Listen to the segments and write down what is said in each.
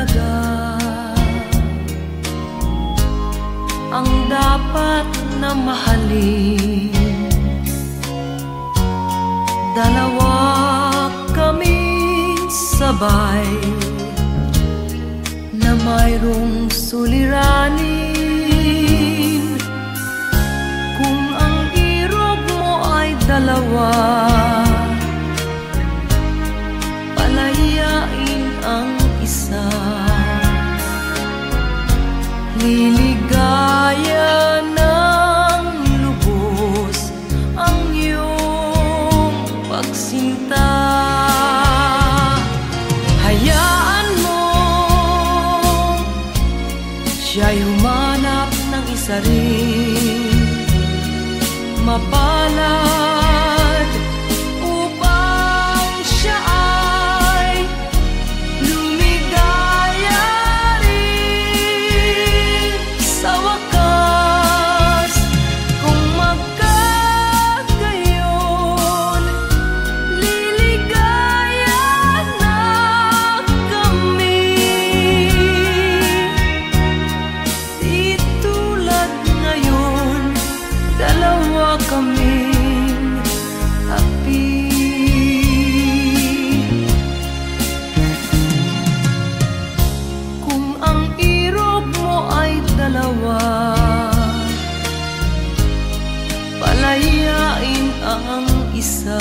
talaga ang dapat na mahalin. Dalawa kaming sabay na mayroong suliranin. Kung ang irog mo ay dalawa, palayain ang isa. Liligaya ng lubos ang iyong pagsinta. Hayaan mo siya'y humanap ng isa rin, mapalad, upang siya ay lumigaya rin sa wakas. Kung magkagayon, liligaya na kami. Di tulad ngayon, dalawa kaming happy. Kung ang irog mo ay dalawa, palayain ang isa.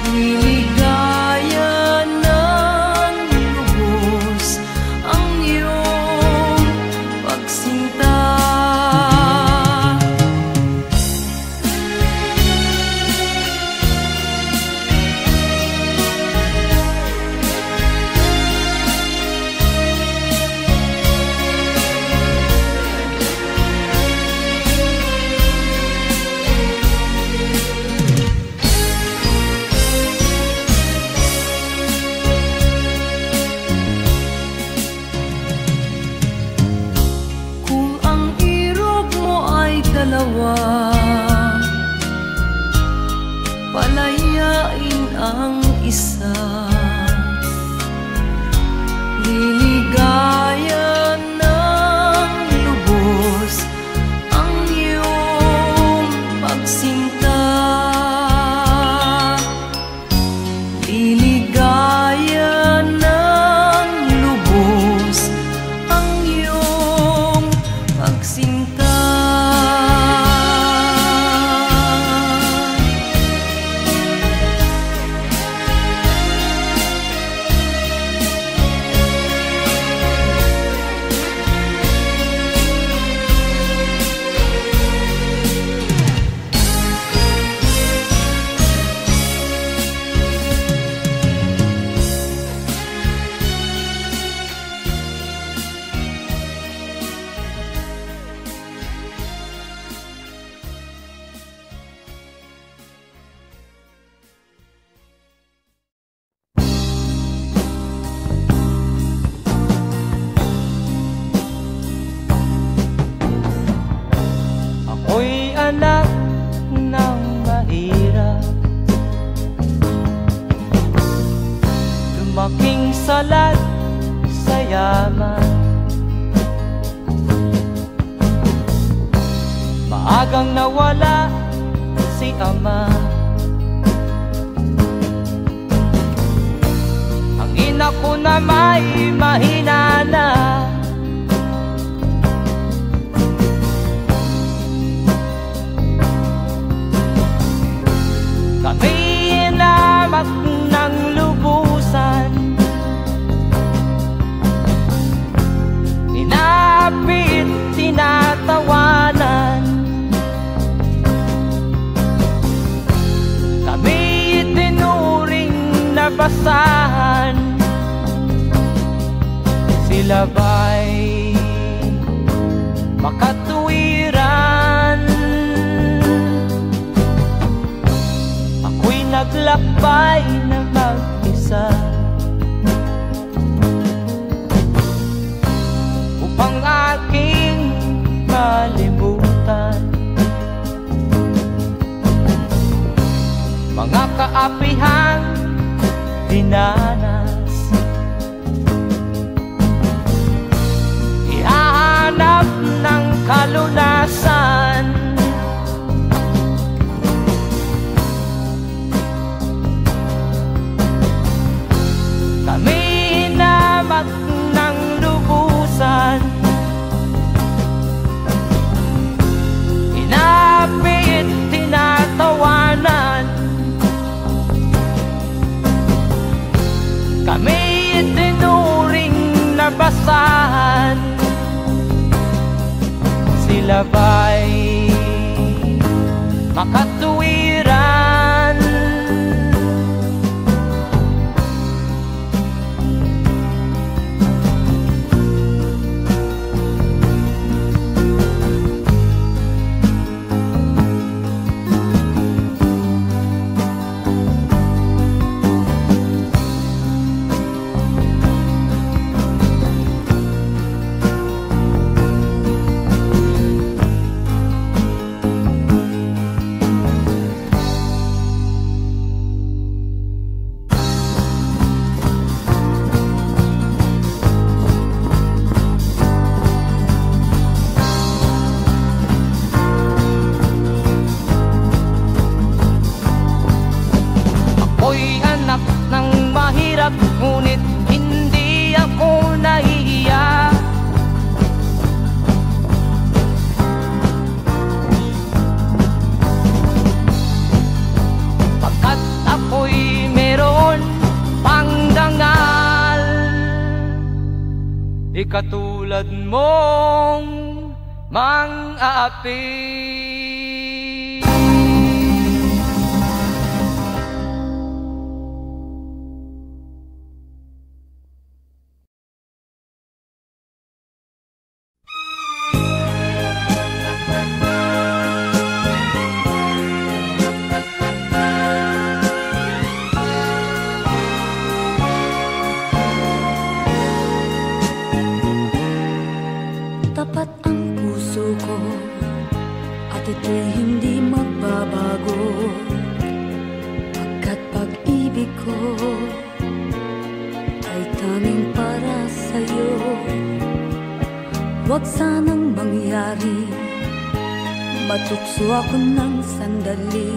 Liligaya ng lubos ang iyong pagsinta. Kung ang irog mo ay dalawa, palayain ang isa. Liligaya ng lubos ang iyong pagsinta. Liligaya ng lubos ang iyong pagsinta. Ako'y anak ng mahirap, lumaking salat sa yaman. Maagang nawala si ama, ang ina ko na may mahina na. Kami inamak ng lubusan, inapit, tinatawanan. Kami itinuring na basahan, sila ba'y makatuwiran? Ako'y naglakbay na mag-isa upang aking malimutan mga kaapihang dinanas. kami itinuring na basahan. Sila ba'y makatuwiran? Ngunit hindi ako nahihiya. Pagkat ako'y meron pang dangal, di katulad mong mang-aapi. Tapat ang puso ko at ito'y hindi magbabago, pagkat pag-ibig ko ay tanging para sa'yo. Huwag sanang mangyari matukso ako ng sandali,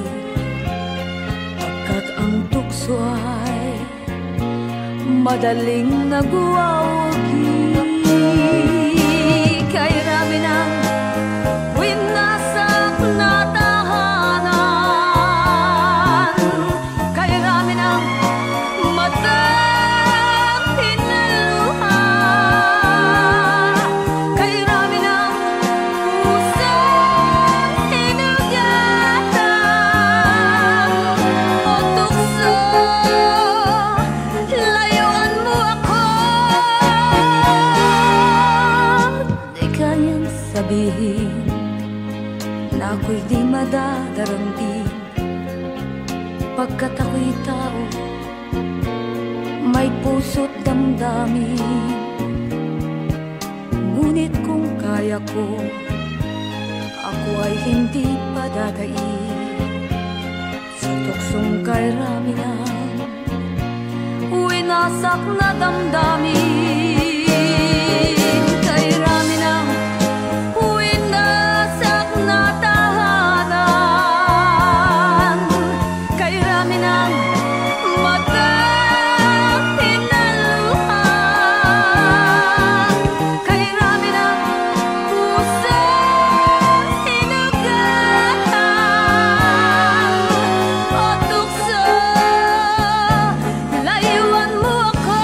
pagkat ang tukso ay madaling nagwawagi. Kay rami ng winasak na tahanan, kay rami ng matang pinaluha, kay rami ng pusong hinugatan. O tukso, layuan mo ako. Sabihin na ako'y di madadaramdin, pagkat ako'y tao, may puso't damdamin. Ngunit kung kaya ko, ako ay hindi padadain sa tuksong kay rami ng winasak na damdamin. Layuan mo ako.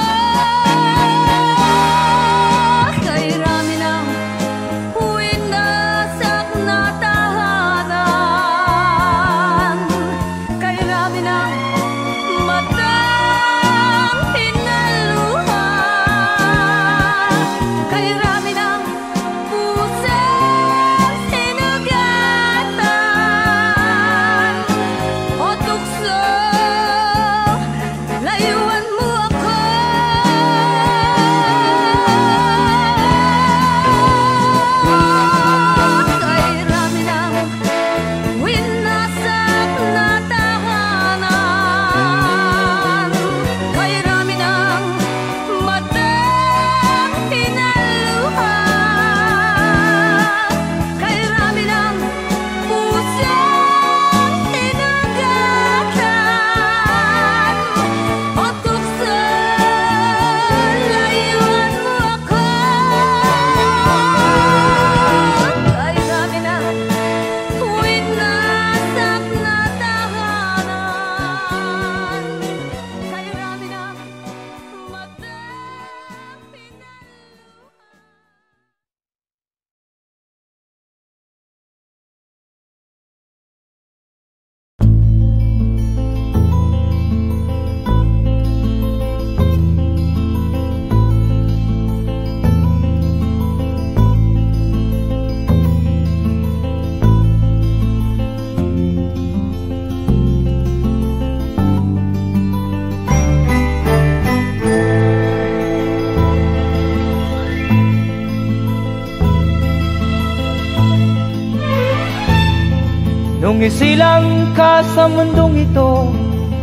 Nung isilang ka sa mundong ito,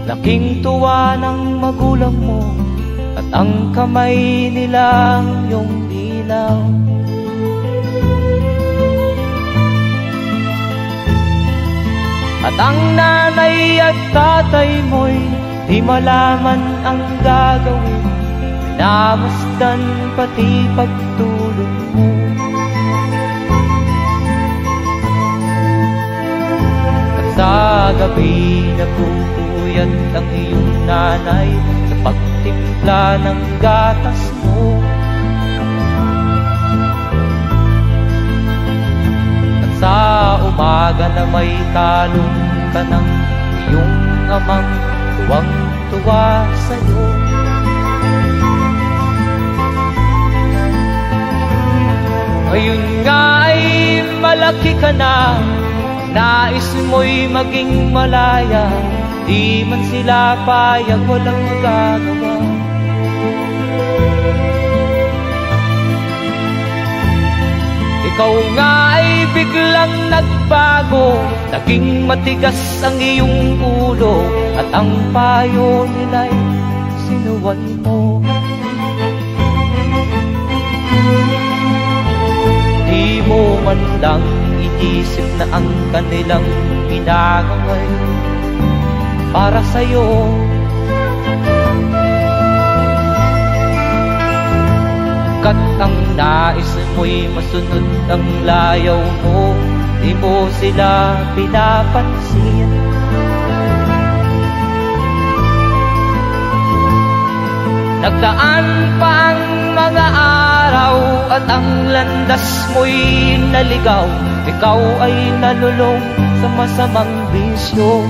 laking tuwa ng magulang mo, at ang kamay nila iyong ilaw. At ang nanay at tatay mo'y di malaman ang gagawin, namasdan pati pagtulog mo. At sa gabi nagpupuyat ang iyong nanay sa pagtimpla ng gatas mo. At sa umaga na may talong ka ng iyong amang tuwang-tuwa sa'yo. Ngayon nga ay malaki ka na, nais mo'y maging malaya, di man sila payag, walang magagawa. Ikaw nga ay biglang nagbago, naging matigas ang iyong ulo, at ang payo nila'y sinuway mo. Di mo man lang inisip na ang kanilang ginagawa'y para sa'yo. Kat ang nais mo'y masunod ang layaw mo, di mo sila pinapansin. Nagdaan pa ang mga araw at ang landas mo'y naligaw, ikaw ay nalulong sa masamang bisyo.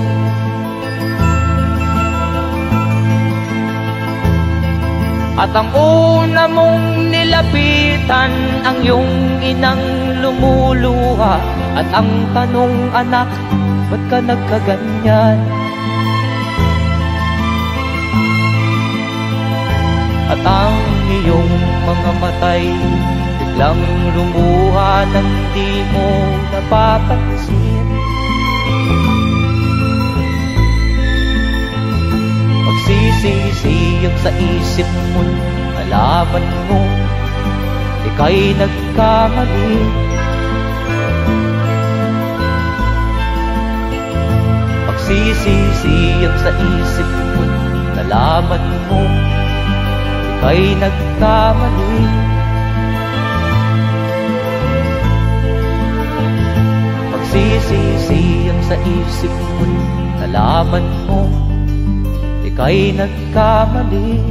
At ang una mong nilapitan ang iyong inang lumuluha, at ang tanong, anak, ba't ka nagkaganyan? At ang iyong mga matay biglang lumuha nang di mo napapansin. Magsisisiyag sa isip mo, nalaman mo ika'y nagkamali. Magsisisiyag sa isip mo, nalaman mo ika'y nagkamali. Magsisisiyag sa isip mo, nalaman mo ika'y nagkamali.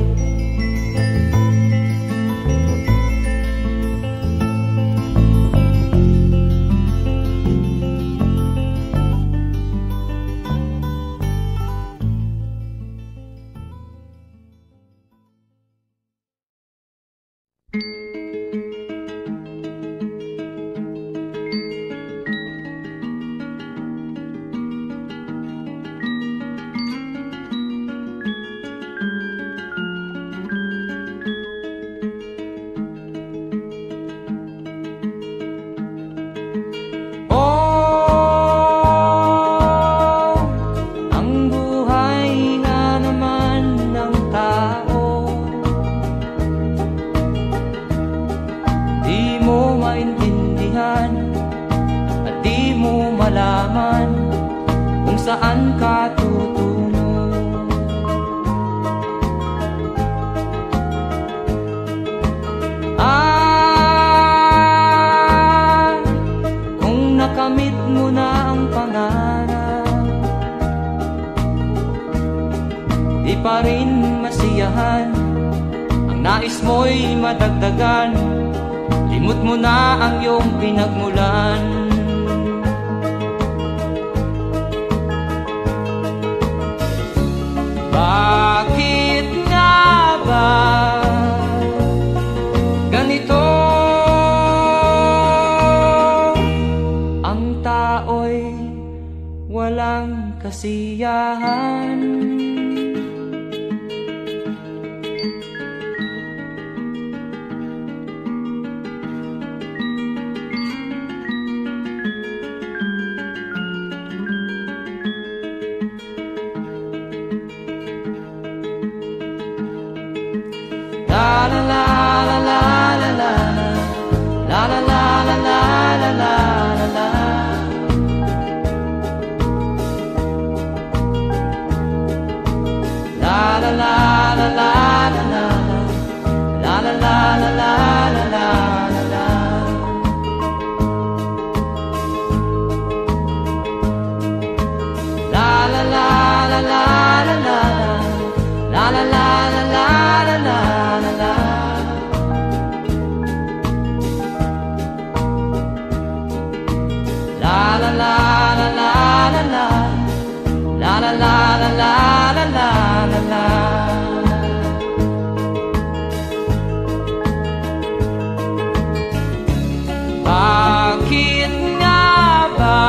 Bakit nga ba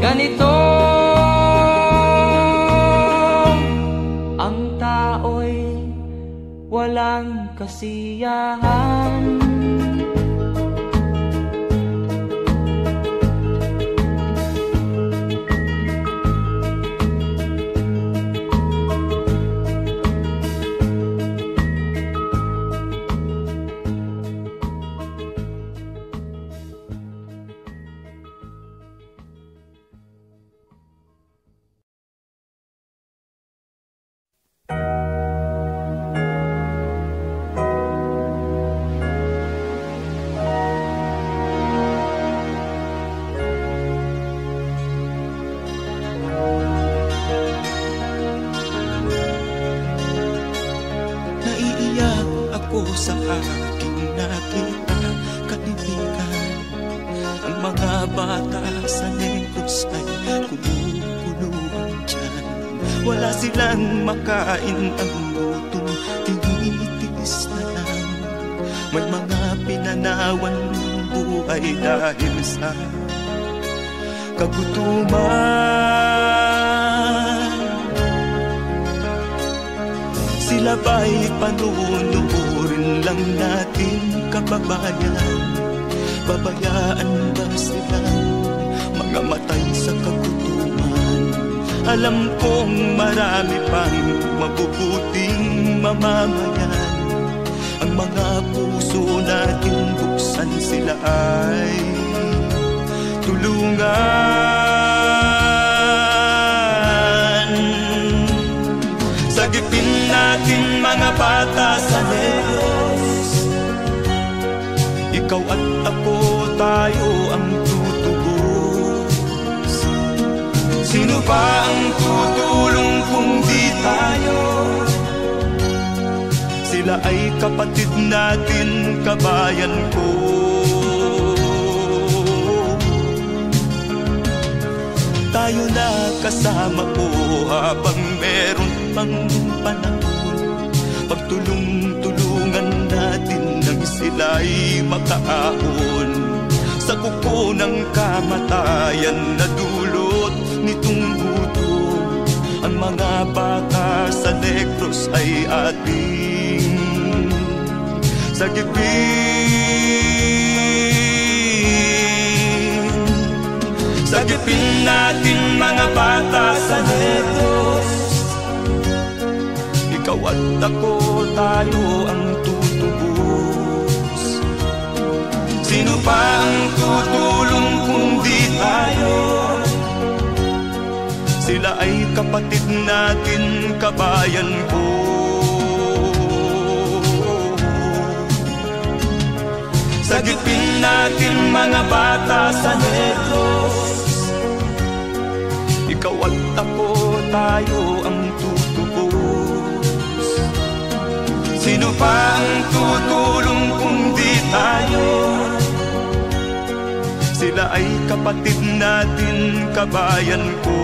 ganito? Ang tao'y walang kasiyahan. Sa aking nakita, kaibigan, ang mga bata sa Negros ay kumukuluan dyan. Wala silang makain, ang gutom tinitiis na lang. May mga pinanawan ng buhay dahil sa kagutuman. Sila ba'y panunurin lang natin, kababayan? Babayaan ba silang mga matay sa kagutuman? Alam kong marami pang mabubuting mamamayan. Ang mga puso natin buksan, sila ay tulungan. Sagipin natin mga bata sa Negros, ikaw at ako, tayo ang tutubos. Sino ba ang tutulong kung di tayo? Sila ay kapatid natin, kabayan ko. Tayo na kasama ko habang meron pang panahon. Pagtulong-tulungan natin nang sila'y makaahon sa kuko ng kamatayan na dulot nitong gutom. Ang mga bata sa Negros ay ating sagipin. Sagipin natin mga bata sa Negros, ikaw at ako, tayo ang tutubos. Sino pa ang tutulong kung di tayo? Sila ay kapatid natin, kabayan ko. Sagipin natin mga bata sa Negros, ikaw at ako, tayo ang tutubos. Sino pa ang tutulong kung di tayo? Sila ay kapatid natin, kabayan ko.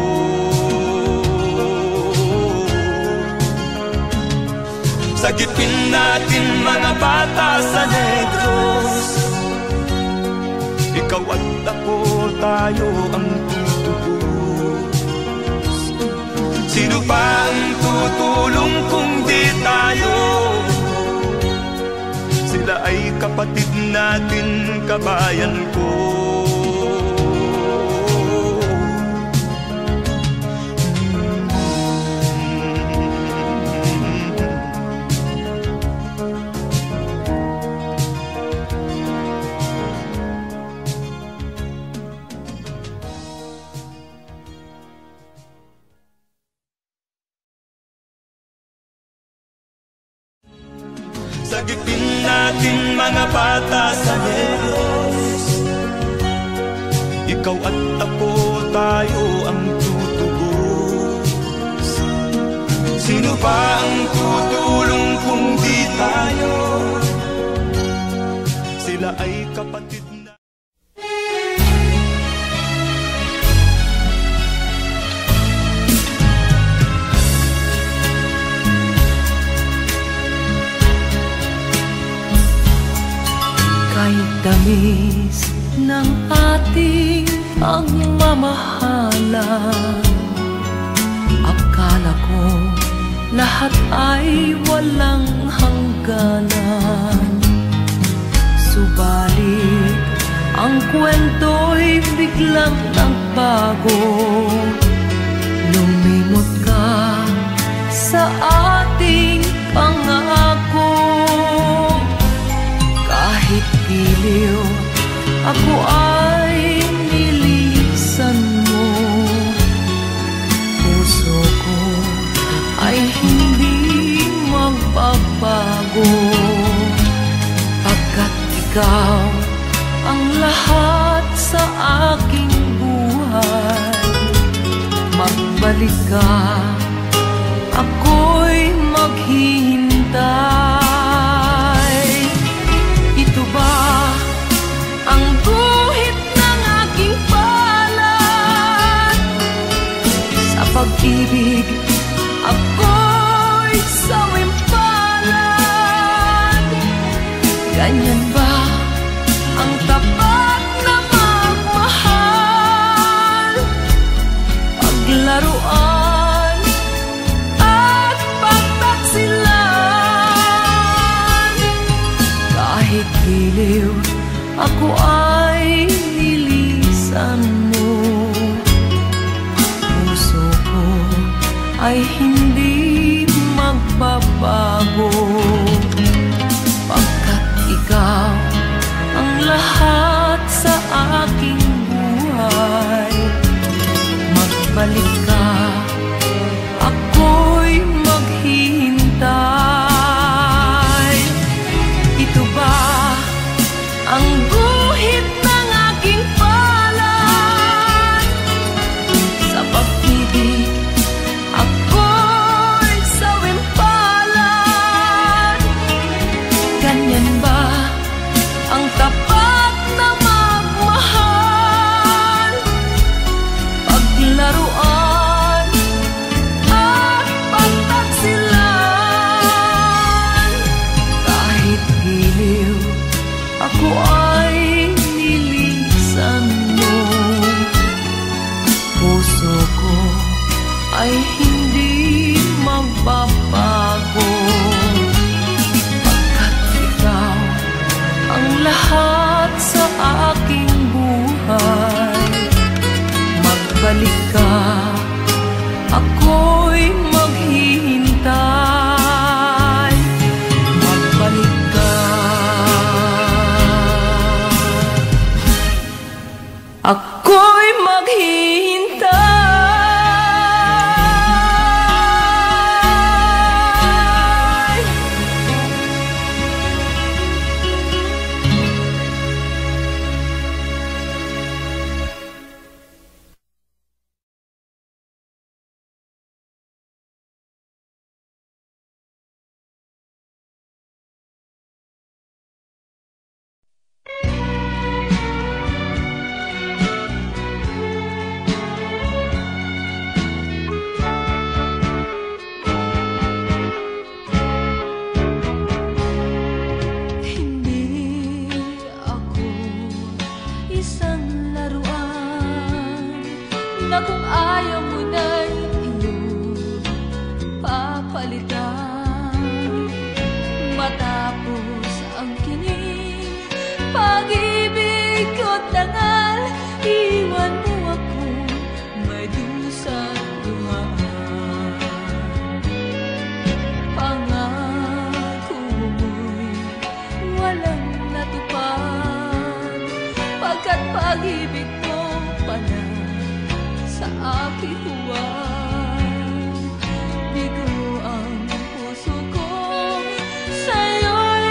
Sagipin natin mga bata sa Negros, ikaw at ako, tayo ang tutubos. Sino pa ang tutulong kung di tayo? Sila ay kapatid natin, kabayan ko. sagipin natin mga bata sa Negros. Ikaw at ako, tayo ang tutubos. Sino ba ang tutulong kung di tayo? Sila ay kapatid na. Kahit tamis ng ating pagmamahalan, akala ko lahat ay walang hangganan. Subalit ang kwento'y biglang nagbago. Lumimot ka sa ating pangako. Kahit giliw, ako ay nilisan mo. Puso ko ay hindi magbabago, pagkat ikaw ang lahat sa aking buhay. Magbalik ka, ako'y maghihintay. Ito ba ang guhit ng aking palad? Sa pag-ibig, ako'y sawimpalad. Ganyan ba ang tapat na magmahal? Paglaruan at pagtaksilan. Kahit giliw, ako ay nilisan mo. Puso ko ay hindi magbabago, pagkat ikaw ang lahat sa aking buhay. Magbalik ka, ako'y maghihintay. Ito ba ang guhit ng aking palad? Sa pag-ibig, ako'y sawimpalad. Ganyan ba ang tapat na magmahal? Paglaruan at pagtaksilan. Kahit giliw, ako ay nilisan mo. Puso ko ay hindi magbabago, pagkat ikaw ang lahat sa aking buhay. Magbalik ka, ako'y maghihintay. Magbalik ka, ako'y maghihintay. Na kung ayaw mo na'y iyong papalitan. Matapos ang kinig, pag-ibig ko't dangal, iwan mo ako may dusang dumaan. Pangako mo'y walang natupad, pagkat pag-ibig ko pala sa aking huwag. Bigo ang puso ko sa'yo'y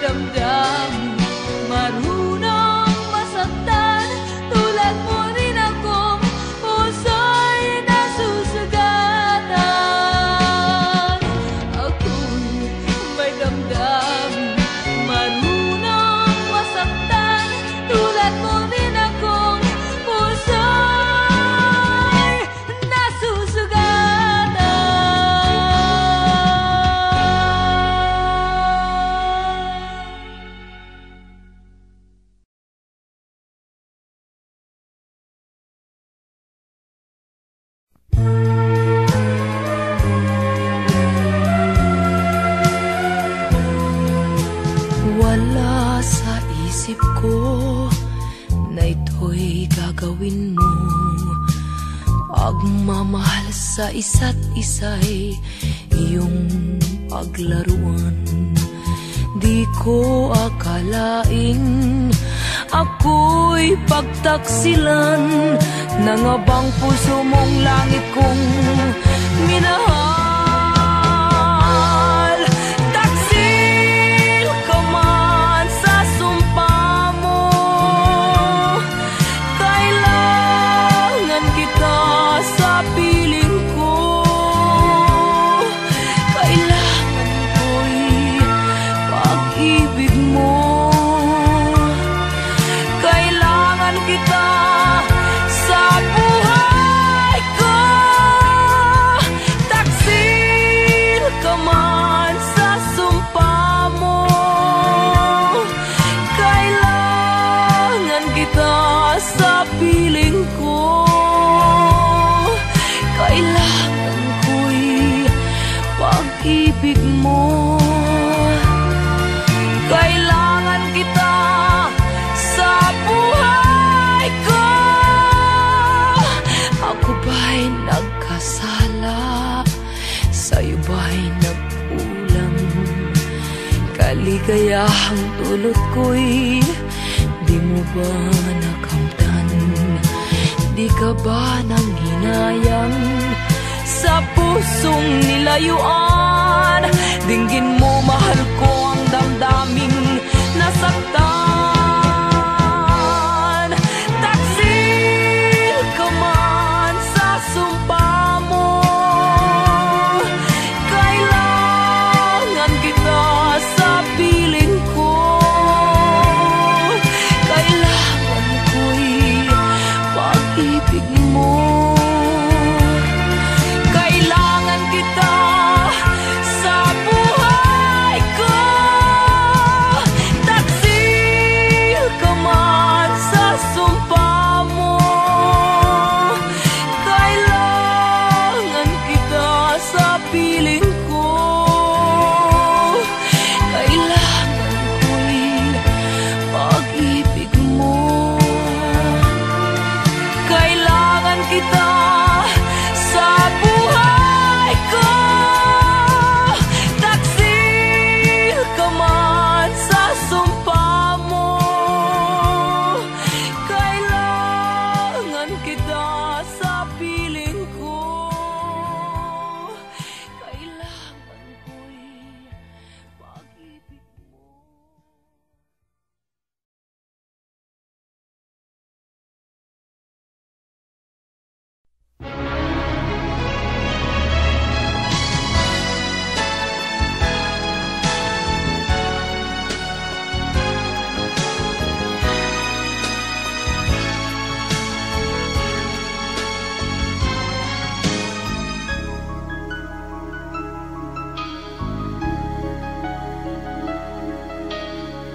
damdamin, marunong masaktan. Tulad mo rin akong puso'y nasusugatan. Ako'y may damdamin, marunong masaktan. Tulad mo rin akong puso'y nasusugatan. Wala sa isip ko na ito'y gagawin mo. Pagmamahal sa isa't isa'y iyong paglaruan. Di ko akalaing ako'y pagtaksilan ng abang puso mong langit kong minahal. Taksil ka man sa sumpa mo, kailangan kita sa piling ko. Kailangan ko'y pag-ibig mo. Kailangan kita sa buhay ko. Taksil ka man sa sumpa mo, kailangan kita sa piling ko. Kailangan ko'y pag-ibig mo. Kailangan kita sa buhay ko. Ako ba'y nagkasala? Sa'yo ba'y nagkulang? Kaligayahang dulot ko'y di mo ba nakamtan? Di ka ba nanghinayang sa pusong nilayuan? Dinggin mo, mahal ko, ang damdaming nasaktan. Taksil ka man sa sumpa mo, kailangan kita sa piling ko. Kailangan ko'y pag-ibig mo. Kailangan kita sa buhay ko. Taksil ka man sa sumpa mo, kailangan kita sa piling ko. Kailangan ko'y pag-ibig mo. Kailangan kita sa buhay ko. Taksil ka man sa sumpa mo, kailangan kita sa piling ko. Kailangan ko'y pag-ibig mo.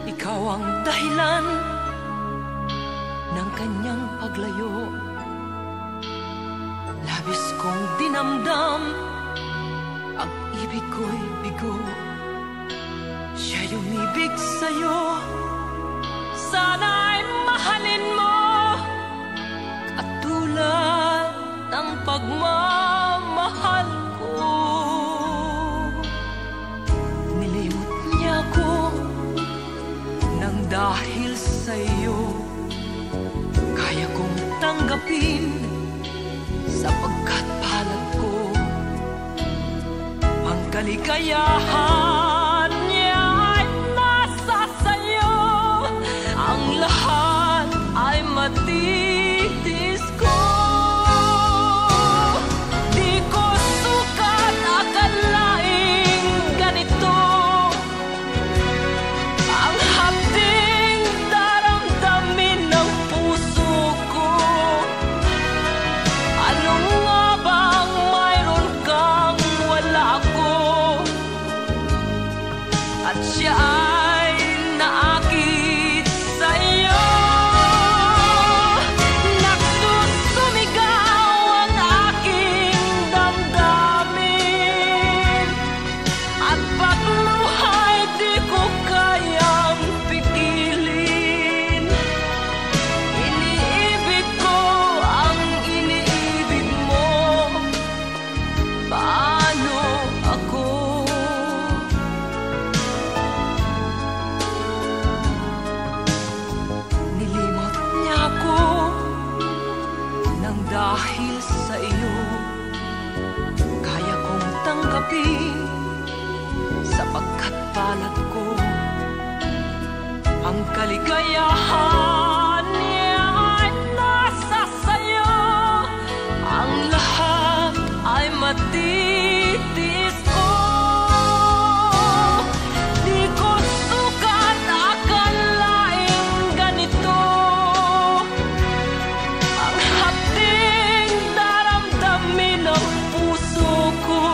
Ikaw ang dahilan ng kanyang paglayo. Labis kong dinamdam, ang ibig ko'y bigo. Siya'y umibig sa'yo, sana'y mahalin mo, katulad ng pagmamahal ko. Nilimot niya ko nang dahil sa'yo, kaya kong tanggapin sapagkat palad ko. Ang kaligayahan niya ay nasa Ang kaligayahan niya ay nasa sayo. Ang lahat ay matitiis ko. Di ko sukat akalaing ganito. Ang hapding daramdamin ng puso ko.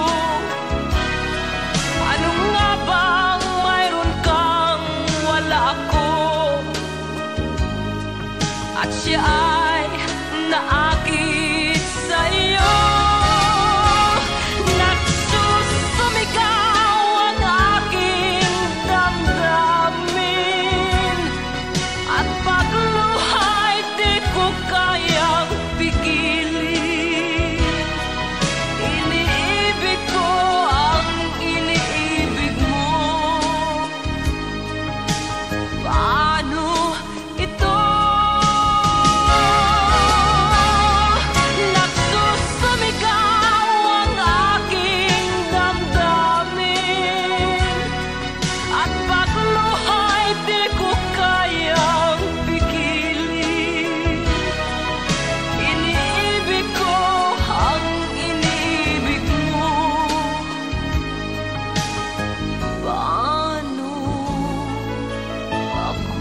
Ano nga bang mayroon kang wala ako? At siya ay naakit sa'yo. Nagsusumigaw ang aking damdamin. At pagluhay di ko kayang pigilin. Iniibig ko ang iniibig mo. Paano ito? Nagsusumigaw ang aking damdamin. At pagluhay di ko kayang pigilin. Iniibig ko ang iniibig mo. Paano ako?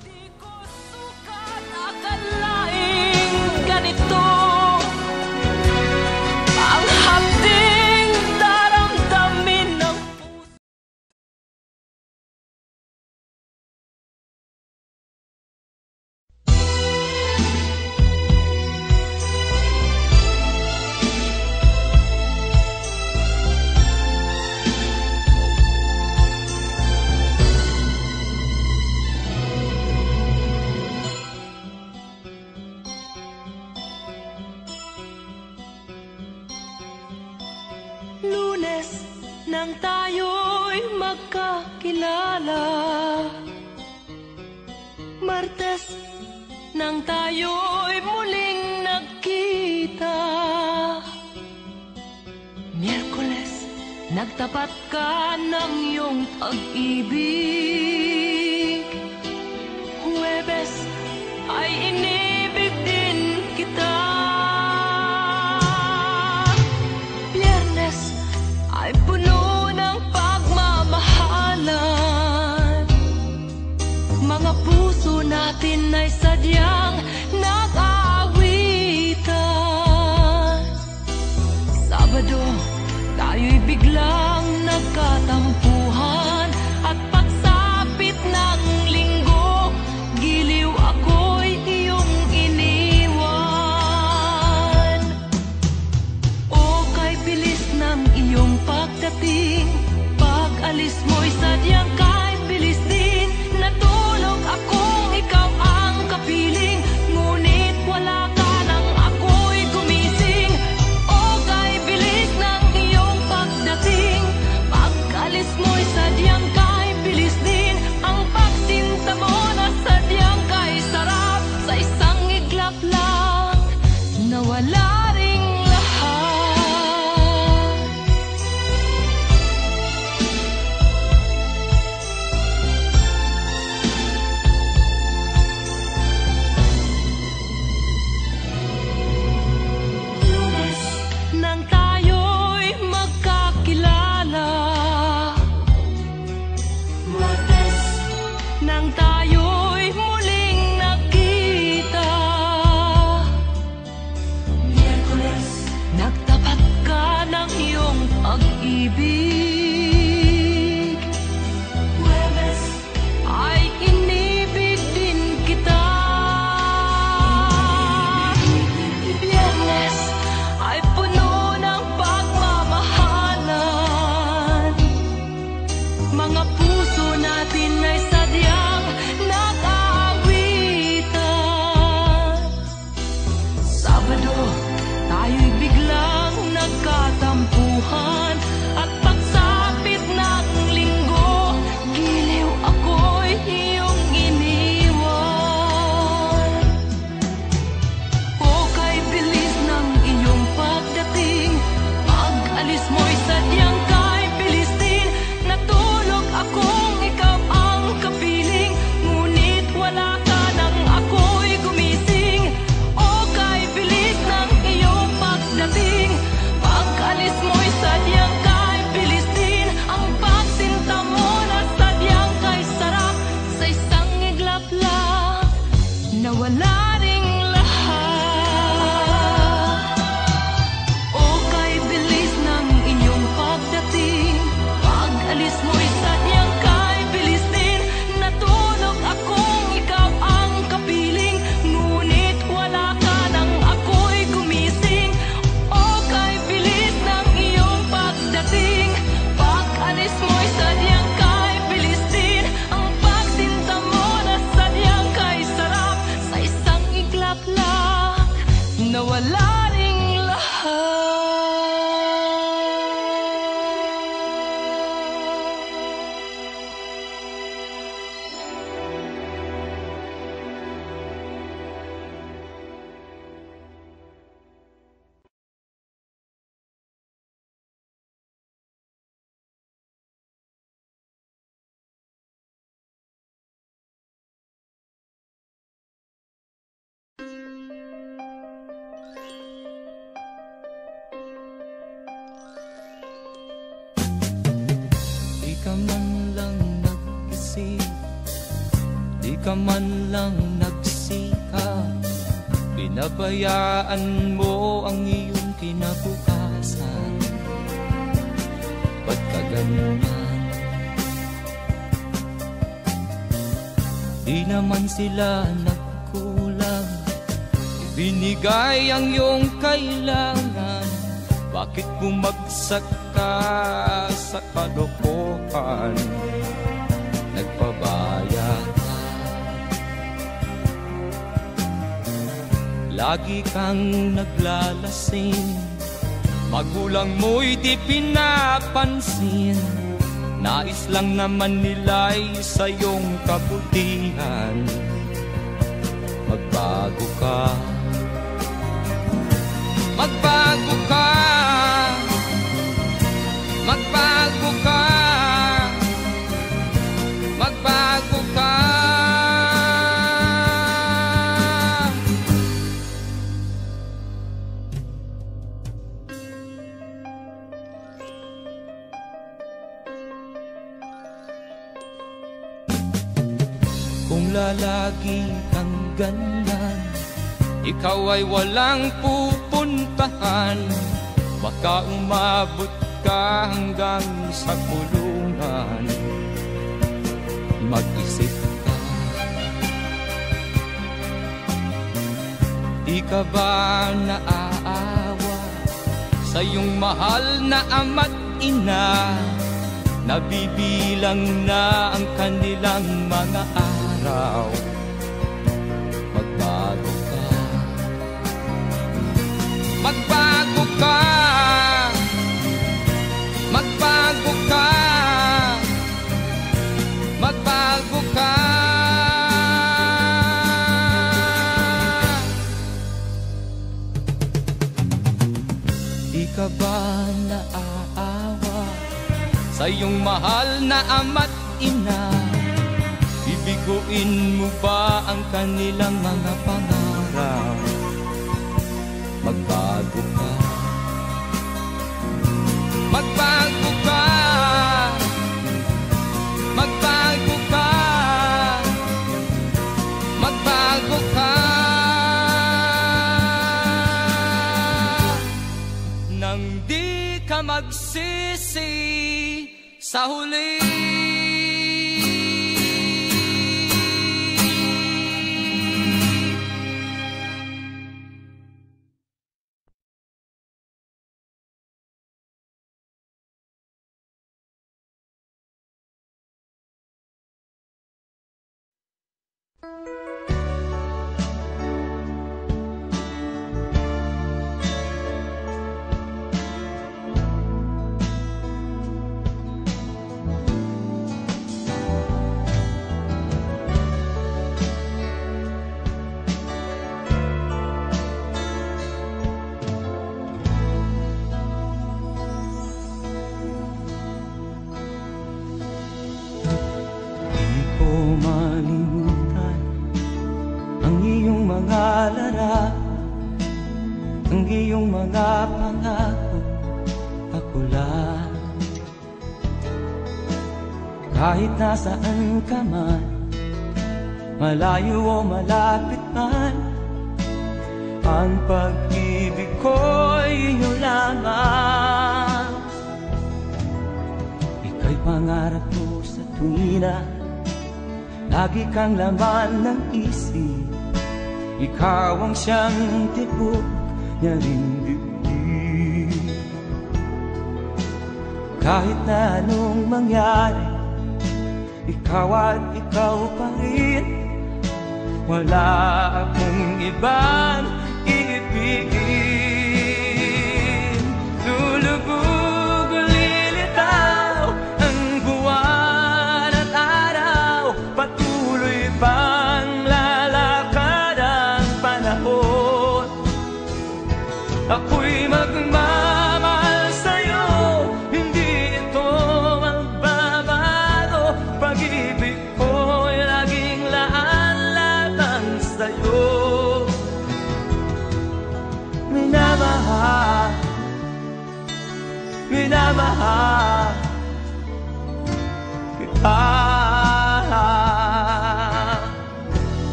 Di ko sukat akalaing ganito. Ang hapding daramdamin ng puso. Lunes nang tayo'y magkakilala. Martes nang tayo'y muling nagkita. Miyerkules nagtapat ka ng iyong pag-ibig. Huwebes ay inibig din kita. Biyernes ay puno ng pagmamahalan. Mga puso natin ay sadyang nag-aawitan. Sabado, tayo'y biglang nagkatampuhan. At pagsapit ng linggo, giliw ako'y iyong iniwan. O kay bilis ng iyong pagdating, pag-alis mo'y sadyang kay bilis din. Natulog akong ikaw ang kapiling, ngunit wala ka nang ako'y gumising. O kay bilis ng iyong pagdating, pag-alis mo'y sadyang kay bilis din. Ang pagsinta mo na sadyang kay sarap, sa isang iglap lang nawala ring lahat. ka man lang nag-isip, di ka man lang nagsikap, pinabayaan mo ang iyong kinabukasan. Ba't ka ganyan? Di naman sila nagkulang, ibinigay ang iyong kailangan. Bakit bumagsak ka sa kalokohan? Nagpabaya ka, lagi kang naglalasing, magulang mo'y di pinapansin. Nais lang naman nila'y sa iyong kabutihan. Magbago ka, magbago ka, magbago ka, magbago ka. Kung lalagi kang ganyan, ikaw ay walang pupuntahan. Baka umabot ka hanggang sa kulungan. Mag-isip ka, di ka ba naaawa sa iyong mahal na ama't ina? Nabibilang na ang kanilang mga araw. Magbago ka, magbago ka, magbago ka, magbago ka. Di ka ba naaawa sa iyong mahal na ama't ina? Bibiguin mo ba ang kanilang mga pangarap? Magbago ka, magbago ka, magbago ka, magbago ka. Nang di ka magsisi sa huli. Ang iyong mga pangako, ako lang. Kahit nasaan ka man, malayo o malapit man, ang pag-ibig ko'y iyo lamang. Ika'y pangarap ko sa tuwina, lagi kang laman ng isip. Ikaw ang siyang tibok niya ring dibdib. Kahit na anong mangyari, ikaw at ikaw pa rin. Wala akong ibang iibigin. Lulubog o lilitaw ang buwan at araw, patuloy pang lalakad ang panahon. Ako'y magmamahal sa'yo, hindi ito magbabago. Pag-ibig ko'y laging laan lamang sa'yo.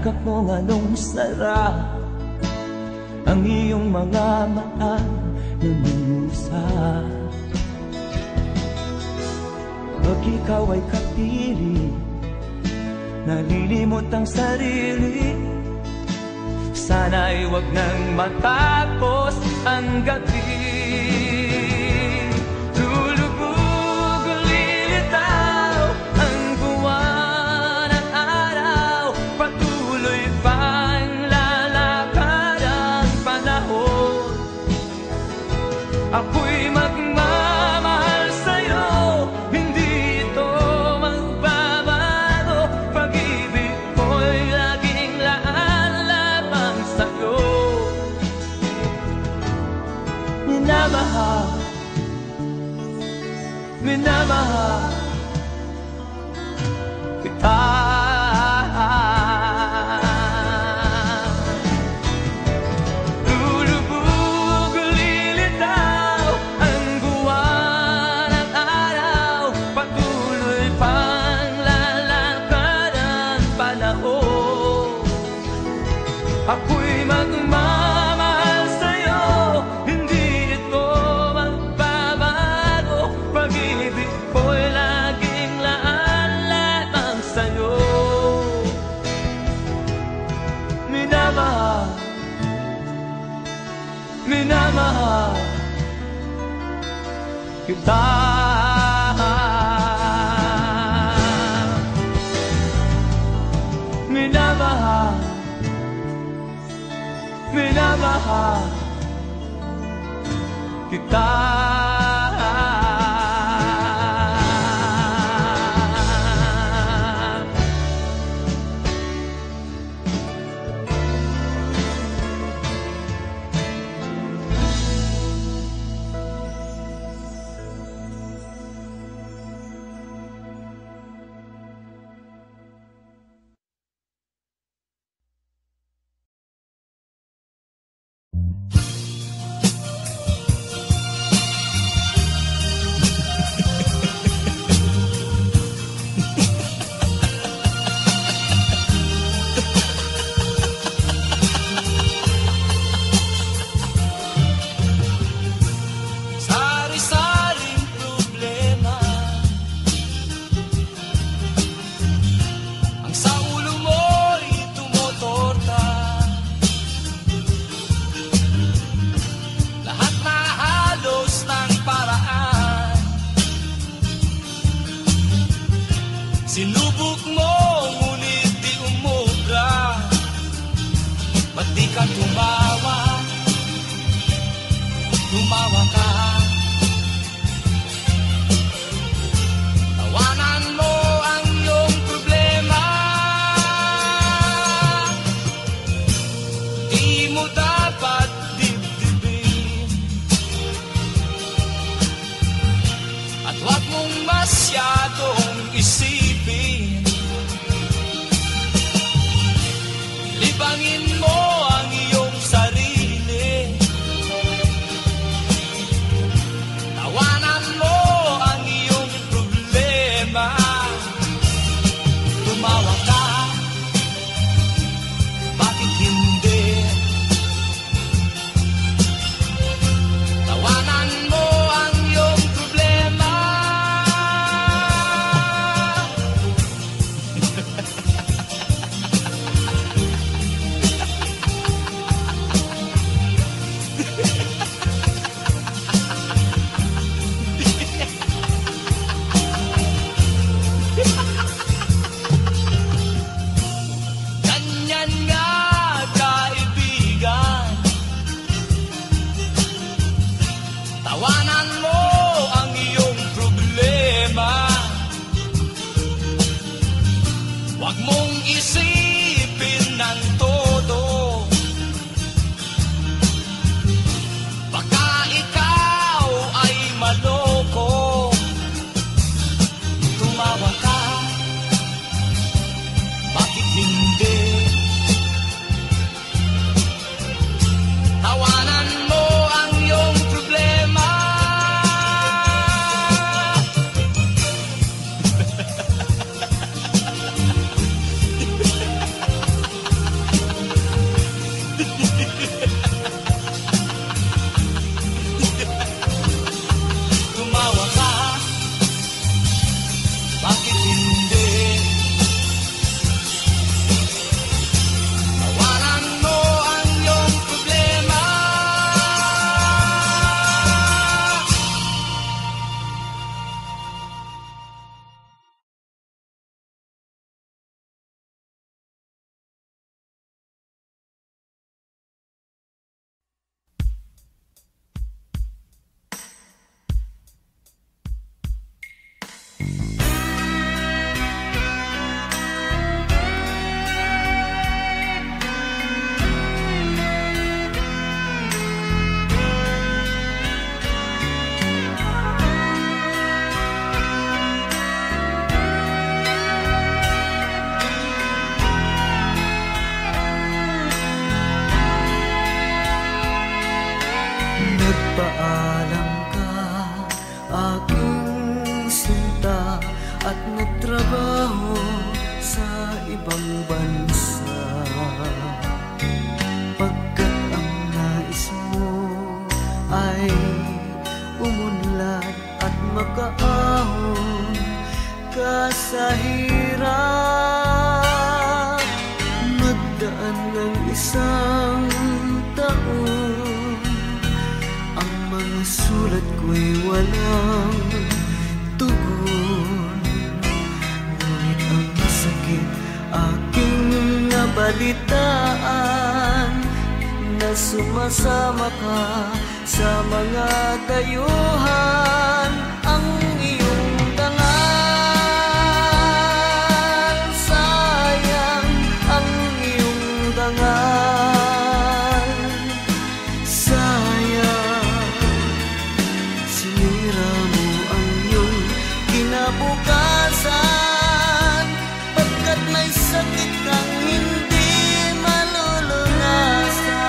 yakap mo anong sarap, ang iyong mga mata namimusap. Pag ikaw ay kapiling, nalilimot ang sarili. Sana'y wag nang matapos ang gabi. Lulubog, lilitaw ang buwan at araw, patuloy pang lalakad ang panahon. Ako'y magmamahal sa'yo, hindi ito magbabago. Pag-ibig ko'y laging laan lamang sa'yo. Minamahal, minamahal kita. Lulubog, lilitaw ang buwan at araw, patuloy pang lalakad ang panahon. Ako'y magmamahal sa'yo, hindi ito magbabago. Pag-ibig ko'y laging laan lamang sa'yo. Minamahal, minamahal kita. Minamahal, minamahal kita. Sari-saring problema ang sa ulo mo'y tumotorta. Lahat na halos ng paraan sinubok mo, ngunit di umubra. Ba't di ka tumawa? Tumawa ka. Tawanan mo ang iyong problema. Di mo dapat dibdibin, at huwag mong masyadong isipin. Libangin mo ang iyong sarili. Tawanan mo ang iyong problema. Tumawa ka, bakit hindi? Tawanan mo ang iyong problema. Ganyan nga, kaibigan. Tawanan mo ang iyong problema. Huwag mong isipin ng todo. Baka ikaw ay maloko. Tumawa ka, bakit hindi? Tawanan mo ang iyong problema. Nagpaalam ka, aking sinta, at nagtrabaho sa ibang bansa. Pagkat ang nais mo ay umunlad at makaahon ka sa hirap. Magdaan ng isang taon, ang mga sulat ko'y walang tugon. Ngunit ang sakit aking nabalitaan, na sumasama ka sa mga dayuhan. Ang iyong dangal, sayang ang iyong dangal. Sayang, sinira mo ang iyong kinabukasan, pagkat may sakit kang hindi malulunasan.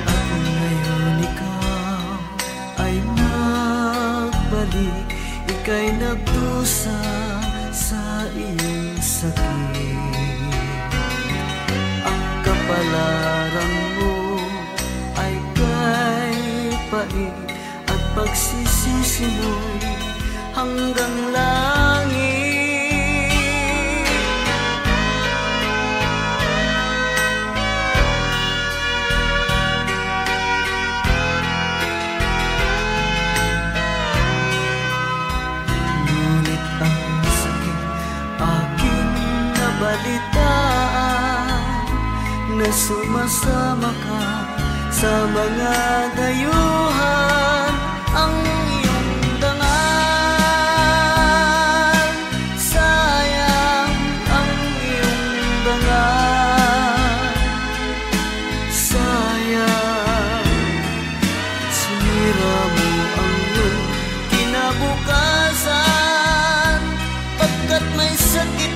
At ngayon ikaw ay nagbalik, ika'y nagdusa sa iyong sakit. Ang kapalaran mo ay kay pait, at pagsisisi mo'y hanggang langit. Ngunit ang sakit aking nabalitaan, na sumasama ka sa mga dayuhan. Ang iyong dangal, sayang ang iyong dangal. Sayang, sinira mo ang iyong kinabukasan, pagkat may sakit